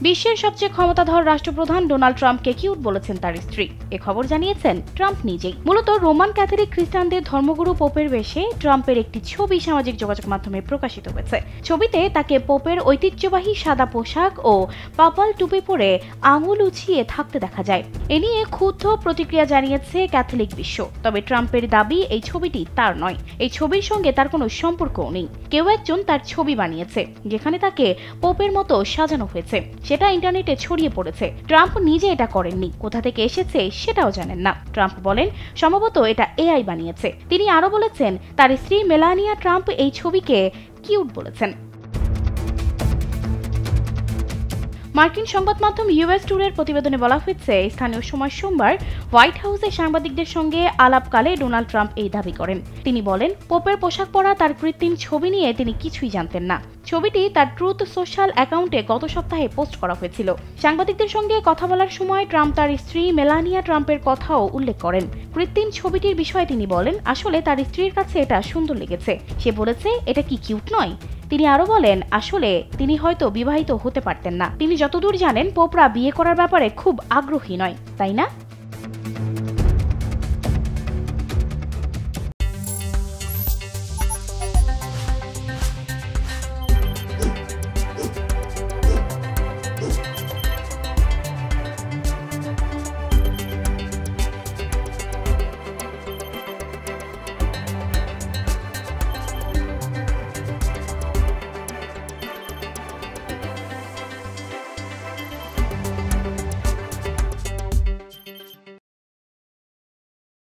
বিশ্বের সবচেয়ে ক্ষমতাধর রাষ্ট্রপ্রধান ডোনাল্ড ট্রাম্পকে কিউট বলেছেন তার স্ত্রী। এ খবর জানিয়েছেন ট্রাম্প নিজেই। মূলত রোমান ক্যাথলিক খ্রিস্টানদের ধর্মগুরু পোপের বেশে ট্রাম্পের একটি ছবি সামাজিক যোগাযোগ মাধ্যমে প্রকাশিত হয়েছে। ছবিতে তাকে পোপের ঐতিহ্যবাহী সাদা পোশাক ও পাপাল টুপি পরে আঙুল উঁচিয়ে থাকতে দেখা যায়। এ নিয়ে ক্ষুব্ধ প্রতিক্রিয়া জানিয়েছে ক্যাথলিক বিশ্ব। তবে ট্রাম্পের দাবি এই ছবিটি তার নয়, এই ছবির সঙ্গে তার কোনো সম্পর্কও নেই। কেউ একজন তার ছবি বানিয়েছে যেখানে তাকে পোপের মতো সাজানো হয়েছে, সেটা ইন্টারনেটে ছড়িয়ে পড়েছে। ট্রাম্প নিজে এটা করেননি, কোথা থেকে এসেছে সেটাও জানেন না। ট্রাম্প বলেন সম্ভবত এটা এআই বানিয়েছে। তিনি আরো বলেছেন তার স্ত্রী মেলানিয়া ট্রাম্প এই ছবিকে কিউট বলেছেন। মার্কিন সংবাদ মাধ্যম ইউএস টুডের প্রতিবেদনে বলা হয়েছে, স্থানীয় সময় সোমবার হোয়াইট হাউসে সাংবাদিকদের সঙ্গে আলাপকালে ডোনাল্ড ট্রাম্প এই দাবি করেন। তিনি বলেন পোপের পোশাক পরা তার কৃত্রিম ছবি নিয়ে তিনি কিছুই জানতেন না। ছবিটি তার ট্রুথ সোশ্যাল অ্যাকাউন্টে গত সপ্তাহে পোস্ট করা হয়েছিল। সাংবাদিকদের সঙ্গে কথা বলার সময় ট্রাম্প তার স্ত্রী মেলানিয়া ট্রাম্পের কথাও উল্লেখ করেন। কৃত্রিম ছবিটির বিষয়ে তিনি বলেন আসলে তার স্ত্রীর কাছে এটা সুন্দর লেগেছে। সে বলেছে এটা কি কিউট নয়? তিনি আরো বলেন আসলে তিনি হয়তো বিবাহিত হতে পারতেন না। তিনি যতদূর জানেন পোপরা বিয়ে করার ব্যাপারে খুব আগ্রহী নয়, তাই না?